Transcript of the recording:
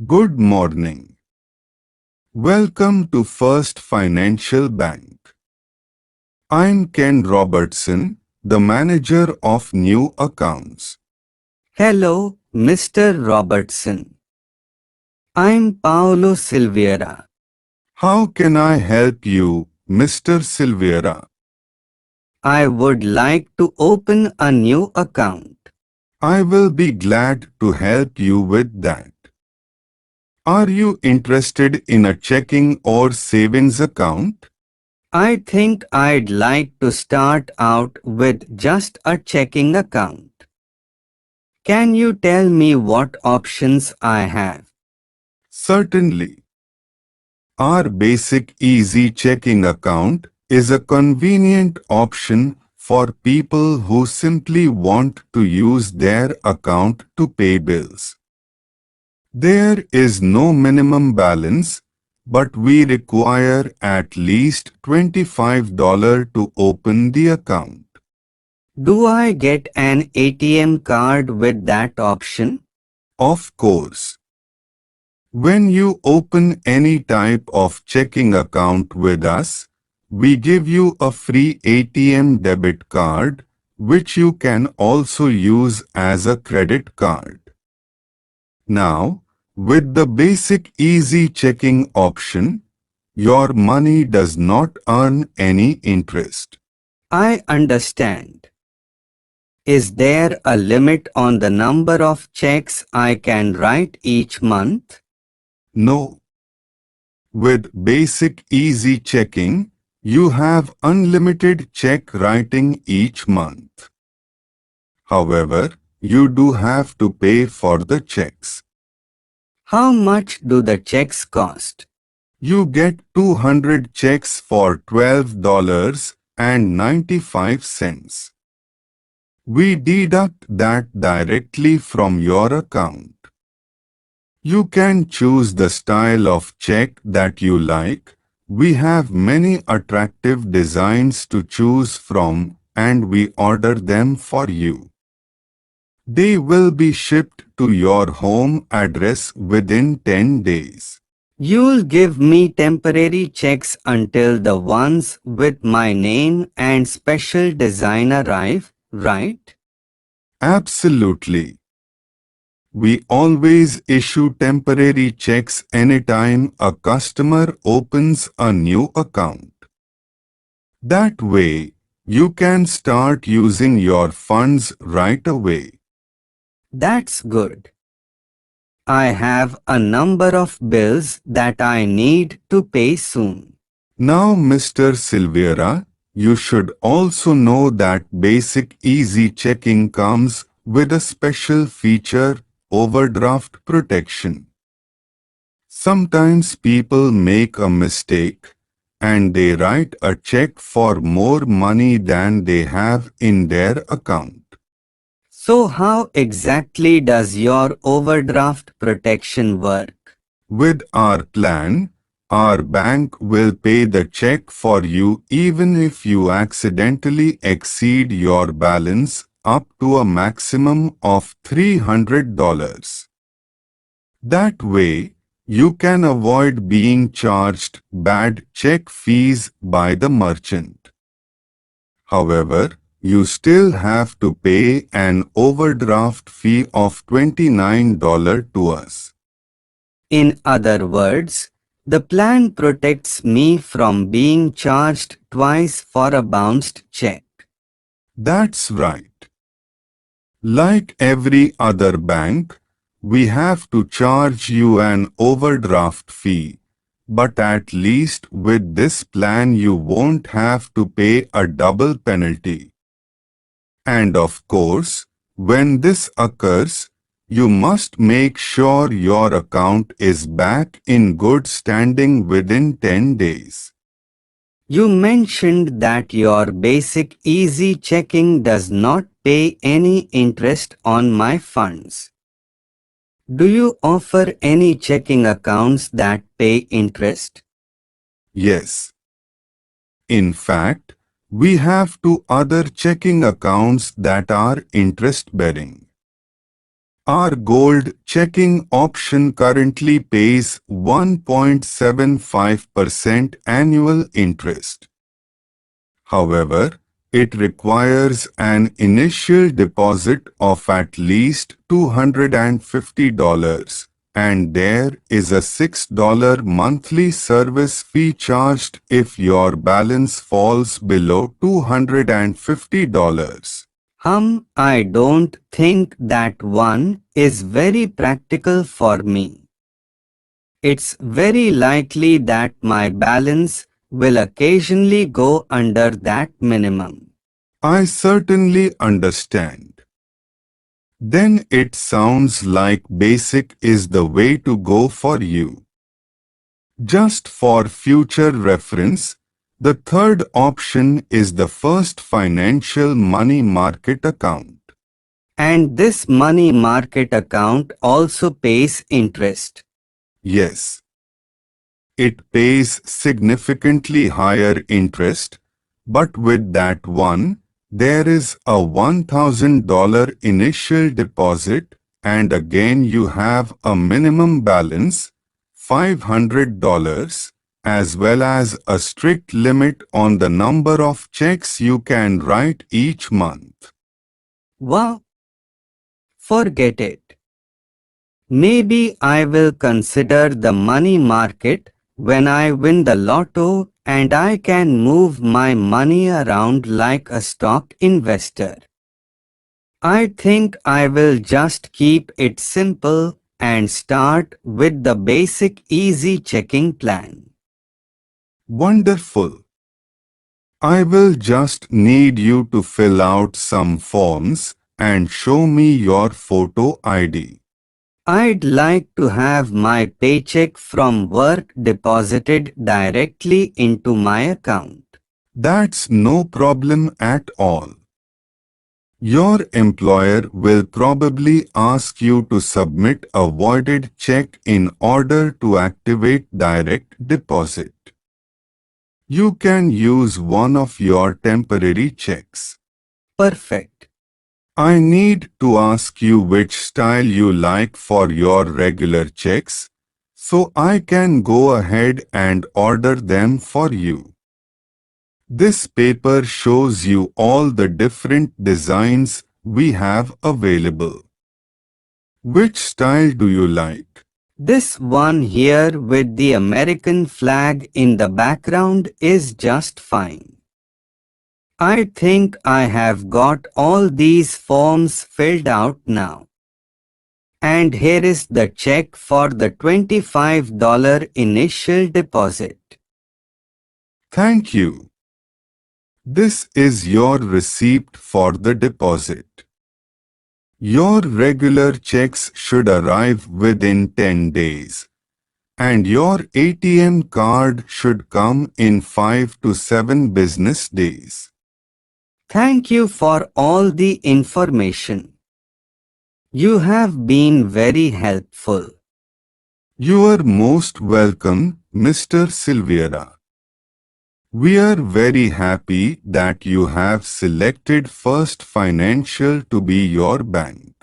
Good morning. Welcome to First Financial Bank. I'm Ken Robertson, the manager of new accounts. Hello, Mr. Robertson. I'm Paolo Silveira. How can I help you, Mr. Silveira? I would like to open a new account. I will be glad to help you with that. Are you interested in a checking or savings account? I think I'd like to start out with just a checking account. Can you tell me what options I have? Certainly. Our basic easy checking account is a convenient option for people who simply want to use their account to pay bills. There is no minimum balance, but we require at least $25 to open the account. Do I get an ATM card with that option? Of course, when you open any type of checking account with us, we give you a free ATM debit card, which you can also use as a credit card. Now, with the basic easy checking option, your money does not earn any interest. I understand. Is there a limit on the number of checks I can write each month? No. With basic easy checking, you have unlimited check writing each month. However, you do have to pay for the checks. How much do the checks cost? You get 200 checks for $12.95. We deduct that directly from your account. You can choose the style of check that you like. We have many attractive designs to choose from, and we order them for you. They will be shipped to your home address within 10 days. You'll give me temporary checks until the ones with my name and special design arrive, right? Absolutely. We always issue temporary checks anytime a customer opens a new account. That way, you can start using your funds right away. That's good. I have a number of bills that I need to pay soon. Now, Mr. Silveira, you should also know that basic easy checking comes with a special feature, overdraft protection. Sometimes people make a mistake and they write a check for more money than they have in their account. So how exactly does your overdraft protection work? With our plan, our bank will pay the check for you even if you accidentally exceed your balance up to a maximum of $300. That way, you can avoid being charged bad check fees by the merchant. However, you still have to pay an overdraft fee of $29 to us. In other words, the plan protects me from being charged twice for a bounced check. That's right. Like every other bank, we have to charge you an overdraft fee, but at least with this plan you won't have to pay a double penalty. And of course, when this occurs, you must make sure your account is back in good standing within 10 days. You mentioned that your basic easy checking does not pay any interest on my funds. Do you offer any checking accounts that pay interest? Yes. In fact, we have two other checking accounts that are interest-bearing. Our gold checking option currently pays 1.75% annual interest. However, it requires an initial deposit of at least $250, and there is a $6 monthly service fee charged if your balance falls below $250. I don't think that one is very practical for me. It's very likely that my balance will occasionally go under that minimum. I certainly understand. Then it sounds like basic is the way to go for you. Just for future reference, the third option is the first financial money market account. And this money market account also pays interest. Yes, it pays significantly higher interest, but with that one, there is a $1,000 initial deposit, and again you have a minimum balance, $500, as well as a strict limit on the number of checks you can write each month. Wow! Forget it. Maybe I will consider the money market when I win the lotto and I can move my money around like a stock investor. I think I will just keep it simple and start with the basic easy checking plan. Wonderful! I will just need you to fill out some forms and show me your photo ID. I'd like to have my paycheck from work deposited directly into my account. That's no problem at all. Your employer will probably ask you to submit a voided check in order to activate direct deposit. You can use one of your temporary checks. Perfect. I need to ask you which style you like for your regular checks, so I can go ahead and order them for you. This paper shows you all the different designs we have available. Which style do you like? This one here with the American flag in the background is just fine. I think I have got all these forms filled out now. And here is the check for the $25 initial deposit. Thank you. This is your receipt for the deposit. Your regular checks should arrive within 10 days, and your ATM card should come in 5 to 7 business days. Thank you for all the information. You have been very helpful. You are most welcome, Mr. Silveira. We are very happy that you have selected First Financial to be your bank.